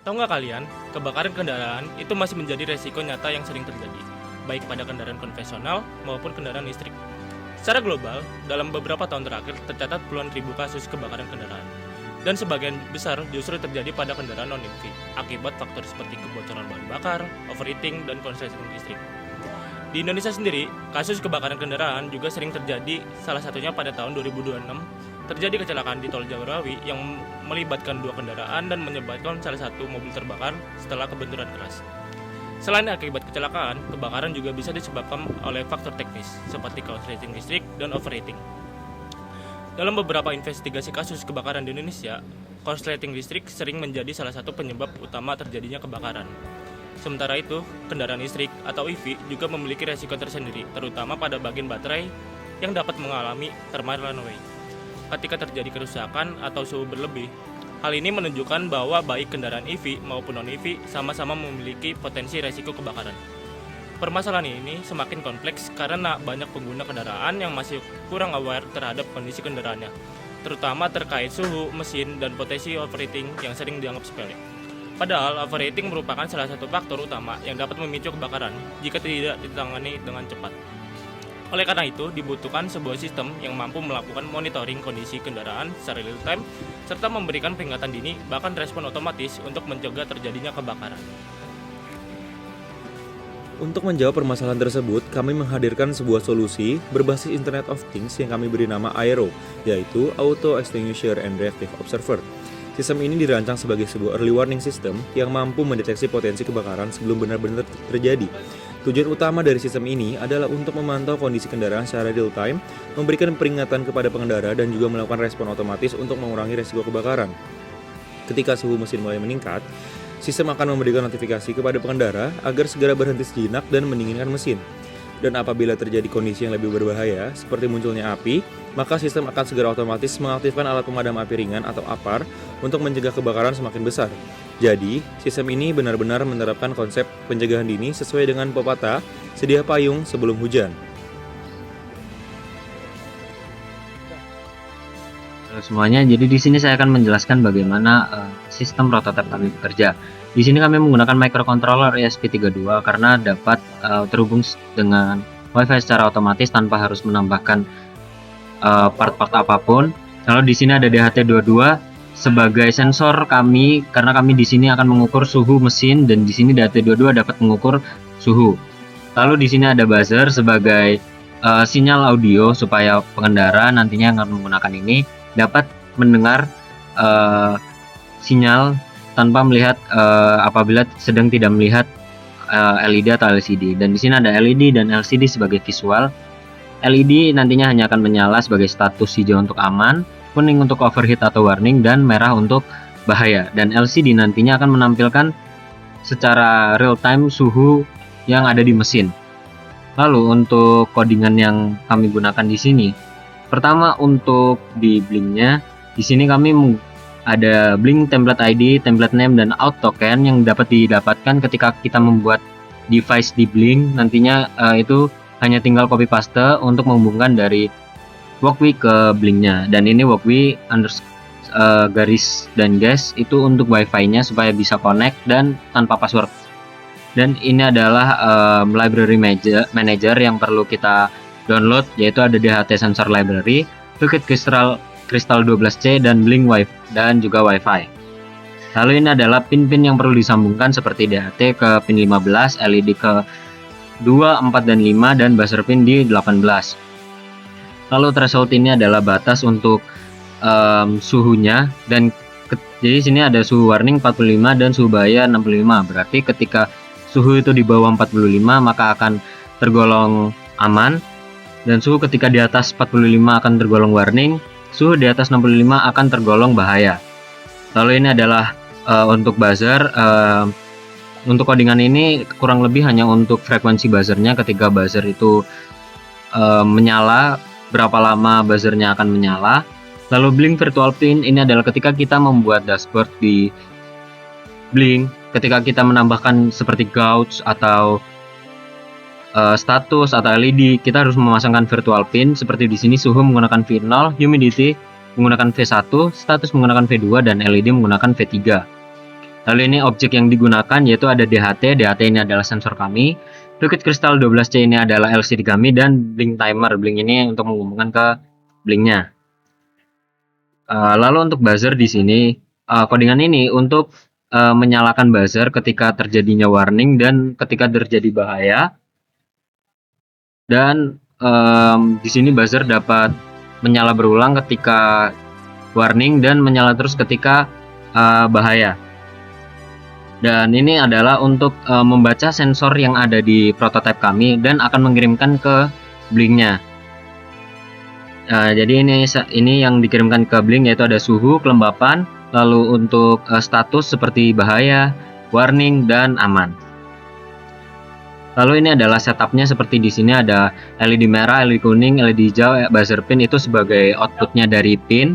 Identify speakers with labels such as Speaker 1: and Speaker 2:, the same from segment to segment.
Speaker 1: Tahu nggak kalian, kebakaran kendaraan itu masih menjadi resiko nyata yang sering terjadi, baik pada kendaraan konvensional maupun kendaraan listrik. Secara global, dalam beberapa tahun terakhir tercatat puluhan ribu kasus kebakaran kendaraan. Dan sebagian besar justru terjadi pada kendaraan non-EV, akibat faktor seperti kebocoran bahan bakar, overheating, dan konsleting listrik. Di Indonesia sendiri, kasus kebakaran kendaraan juga sering terjadi, salah satunya pada tahun 2026, terjadi kecelakaan di Tol Jagorawi yang melibatkan dua kendaraan dan menyebabkan salah satu mobil terbakar setelah kebenturan keras. Selain akibat kecelakaan, kebakaran juga bisa disebabkan oleh faktor teknis, seperti konsleting listrik dan overheating. Dalam beberapa investigasi kasus kebakaran di Indonesia, konsleting listrik sering menjadi salah satu penyebab utama terjadinya kebakaran. Sementara itu, kendaraan listrik atau EV juga memiliki resiko tersendiri, terutama pada bagian baterai yang dapat mengalami thermal runaway ketika terjadi kerusakan atau suhu berlebih. Hal ini menunjukkan bahwa baik kendaraan EV maupun non-EV sama-sama memiliki potensi resiko kebakaran. Permasalahan ini semakin kompleks karena banyak pengguna kendaraan yang masih kurang aware terhadap kondisi kendaraannya, terutama terkait suhu, mesin, dan potensi overheating yang sering dianggap sepele. Padahal overheating merupakan salah satu faktor utama yang dapat memicu kebakaran jika tidak ditangani dengan cepat. Oleh karena itu, dibutuhkan sebuah sistem yang mampu melakukan monitoring kondisi kendaraan secara real time serta memberikan peringatan dini, bahkan respon otomatis untuk mencegah terjadinya kebakaran.
Speaker 2: Untuk menjawab permasalahan tersebut, kami menghadirkan sebuah solusi berbasis Internet of Things yang kami beri nama AERO, yaitu Auto Extinguisher and Reactive Observer. Sistem ini dirancang sebagai sebuah early warning system yang mampu mendeteksi potensi kebakaran sebelum benar-benar terjadi. Tujuan utama dari sistem ini adalah untuk memantau kondisi kendaraan secara real time, memberikan peringatan kepada pengendara, dan juga melakukan respon otomatis untuk mengurangi resiko kebakaran. Ketika suhu mesin mulai meningkat, sistem akan memberikan notifikasi kepada pengendara agar segera berhenti sejenak dan mendinginkan mesin. Dan apabila terjadi kondisi yang lebih berbahaya, seperti munculnya api, maka sistem akan segera otomatis mengaktifkan alat pemadam api ringan atau APAR untuk mencegah kebakaran semakin besar. Jadi, sistem ini benar-benar menerapkan konsep pencegahan dini sesuai dengan pepatah, sedia payung sebelum hujan.
Speaker 3: Halo semuanya, jadi di sini saya akan menjelaskan bagaimana sistem prototipe kami bekerja. Di sini kami menggunakan microcontroller ESP32 karena dapat terhubung dengan WiFi secara otomatis tanpa harus menambahkan part-part apapun. Lalu di sini ada DHT22 sebagai sensor kami karena kami di sini akan mengukur suhu mesin, dan di sini DHT22 dapat mengukur suhu. Lalu di sini ada buzzer sebagai sinyal audio supaya pengendara nantinya yang akan menggunakan ini dapat mendengar sinyal tanpa melihat apabila sedang tidak melihat LED atau LCD. Dan di sini ada LED dan LCD sebagai visual. LED nantinya hanya akan menyala sebagai status hijau untuk aman, kuning untuk overheat atau warning, dan merah untuk bahaya. Dan LCD nantinya akan menampilkan secara real time suhu yang ada di mesin. Lalu untuk codingan yang kami gunakan di sini, pertama untuk di blinknya, di sini kami ada blink template ID, template name, dan out token yang dapat didapatkan ketika kita membuat device di blink. Nantinya itu hanya tinggal copy paste untuk menghubungkan dari walkway ke blinknya. Dan ini walkway garis dan gas itu untuk wifi-nya supaya bisa connect dan tanpa password. Dan ini adalah library manager yang perlu kita download, yaitu ada DHT sensor library, Wicked Crystal 12C, dan Blink Wi-Fi, dan juga Wi-Fi. Lalu ini adalah pin-pin yang perlu disambungkan seperti DHT ke pin 15, LED ke 2, 4, dan 5, dan buzzer pin di 18. Lalu threshold ini adalah batas untuk suhunya, dan jadi sini ada suhu warning 45 dan suhu bahaya 65. Berarti ketika suhu itu di bawah 45 maka akan tergolong aman, dan suhu ketika di atas 45 akan tergolong warning, suhu di atas 65 akan tergolong bahaya. Lalu ini adalah untuk buzzer. Untuk codingan ini kurang lebih hanya untuk frekuensi buzzernya. Ketika buzzer itu menyala, berapa lama buzzernya akan menyala. Lalu blink virtual pin ini adalah ketika kita membuat dashboard di blink, ketika kita menambahkan seperti gauge atau status atau LED, kita harus memasangkan virtual pin. Seperti di sini suhu menggunakan V0, humidity menggunakan V1, status menggunakan V2, dan LED menggunakan V3. Lalu ini objek yang digunakan yaitu ada DHT. DHT ini adalah sensor kami. Liquid Crystal 12C ini adalah LCD kami, dan blink timer. Blink ini untuk menghubungkan ke blinknya. Lalu untuk buzzer di sini, codingan ini untuk menyalakan buzzer ketika terjadinya warning dan ketika terjadi bahaya. Dan di sini buzzer dapat menyala berulang ketika warning dan menyala terus ketika bahaya. Dan ini adalah untuk membaca sensor yang ada di prototipe kami dan akan mengirimkan ke blinknya. Jadi ini yang dikirimkan ke blink yaitu ada suhu, kelembapan, lalu untuk status seperti bahaya, warning, dan aman. Lalu ini adalah setupnya seperti di sini, ada LED merah, LED kuning, LED hijau, buzzer pin itu sebagai outputnya dari pin.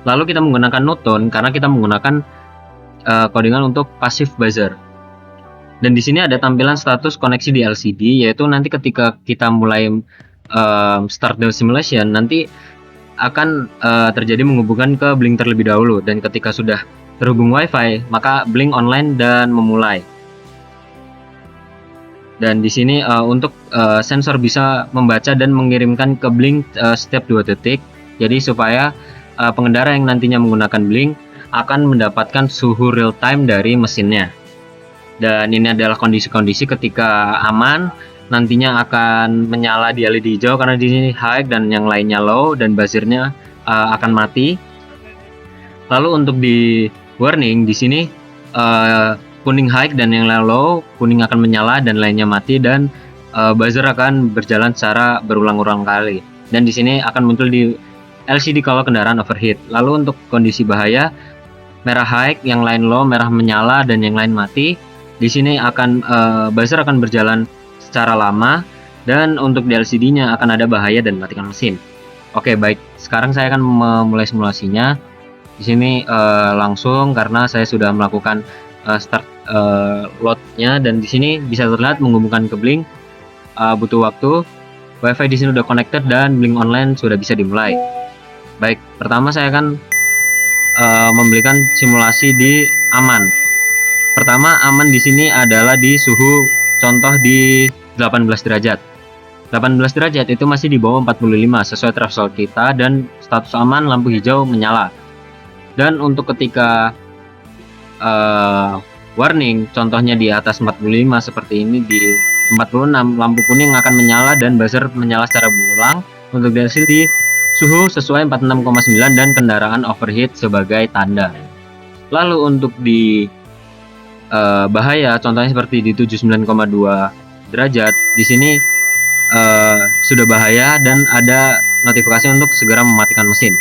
Speaker 3: Lalu kita menggunakan Newton karena kita menggunakan codingan untuk passive buzzer. Dan di sini ada tampilan status koneksi di LCD, yaitu nanti ketika kita mulai start the simulation, nanti akan terjadi menghubungkan ke blink terlebih dahulu, dan ketika sudah terhubung WiFi maka blink online dan memulai. Dan di sini untuk sensor bisa membaca dan mengirimkan ke blink setiap 2 detik. Jadi supaya pengendara yang nantinya menggunakan blink akan mendapatkan suhu real time dari mesinnya. Dan ini adalah kondisi-kondisi ketika aman, nantinya akan menyala di LED hijau karena di sini high dan yang lainnya low, dan buzzernya akan mati. Lalu untuk di warning di sini kuning high dan yang lain low, kuning akan menyala dan lainnya mati, dan buzzer akan berjalan secara berulang-ulang kali. Dan di sini akan muncul di LCD kalau kendaraan overheat. Lalu untuk kondisi bahaya, merah high, yang lain low, merah menyala dan yang lain mati. Di sini akan buzzer akan berjalan secara lama, dan untuk di LCD-nya akan ada bahaya dan matikan mesin. Oke, baik. Sekarang saya akan memulai simulasinya. Di sini langsung karena saya sudah melakukan start load-nya, dan di sini bisa terlihat menghubungkan ke blink. Butuh waktu. WiFi di sini sudah connected dan blink online sudah bisa dimulai. Baik, pertama saya akan memberikan simulasi di aman. Pertama, aman di sini adalah di suhu contoh di 18 derajat. 18 derajat itu masih di bawah 45 sesuai threshold kita, dan status aman lampu hijau menyala. Dan untuk ketika warning contohnya di atas 45 seperti ini, di 46 lampu kuning akan menyala dan buzzer menyala secara berulang. Untuk di LCD suhu sesuai 46,9 dan kendaraan overheat sebagai tanda. Lalu untuk di bahaya contohnya seperti di 79,2 derajat, di sini sudah bahaya dan ada notifikasi untuk segera mematikan mesin.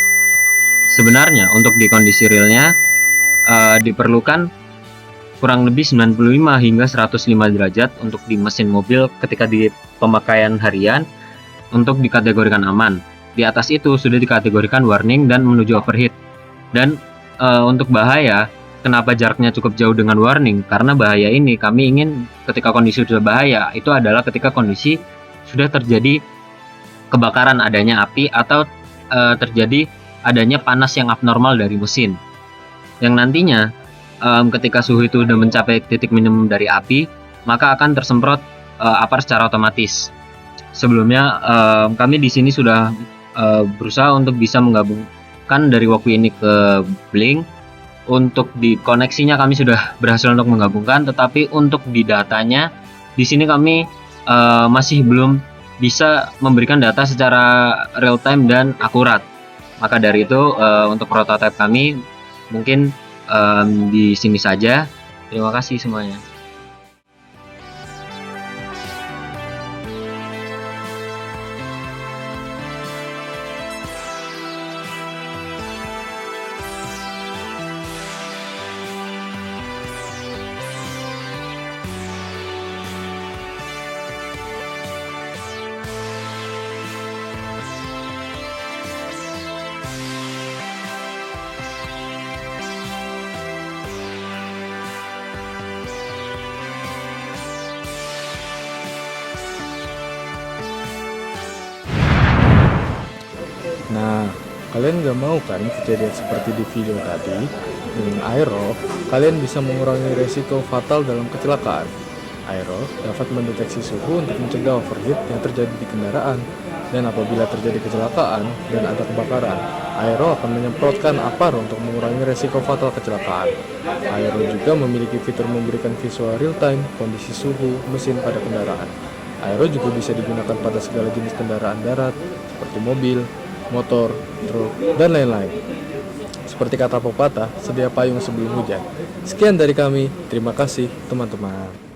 Speaker 3: Sebenarnya untuk di kondisi realnya diperlukan kurang lebih 95 hingga 105 derajat untuk di mesin mobil ketika di pemakaian harian untuk dikategorikan aman. Di atas itu sudah dikategorikan warning dan menuju overheat. Dan untuk bahaya, kenapa jaraknya cukup jauh dengan warning? Karena bahaya ini kami ingin ketika kondisi sudah bahaya, itu adalah ketika kondisi sudah terjadi kebakaran, adanya api, atau terjadi adanya panas yang abnormal dari mesin. Yang nantinya ketika suhu itu sudah mencapai titik minimum dari api, maka akan tersemprot apar secara otomatis. Sebelumnya kami di sini sudah berusaha untuk bisa menggabungkan dari Woku ini ke blink. Untuk di koneksinya kami sudah berhasil untuk menggabungkan, tetapi untuk di datanya di sini kami masih belum bisa memberikan data secara real time dan akurat. Maka dari itu untuk prototipe kami mungkin di sini saja. Terima kasih semuanya.
Speaker 4: Kalian gak mau kan kejadian seperti di video tadi? Dengan Aero, kalian bisa mengurangi resiko fatal dalam kecelakaan. Aero dapat mendeteksi suhu untuk mencegah overheat yang terjadi di kendaraan. Dan apabila terjadi kecelakaan dan ada kebakaran, Aero akan menyemprotkan APAR untuk mengurangi resiko fatal kecelakaan. Aero juga memiliki fitur memberikan visual real-time kondisi suhu mesin pada kendaraan. Aero juga bisa digunakan pada segala jenis kendaraan darat, seperti mobil, motor, truk, dan lain-lain. Seperti kata pepatah, sedia payung sebelum hujan. Sekian dari kami, terima kasih teman-teman.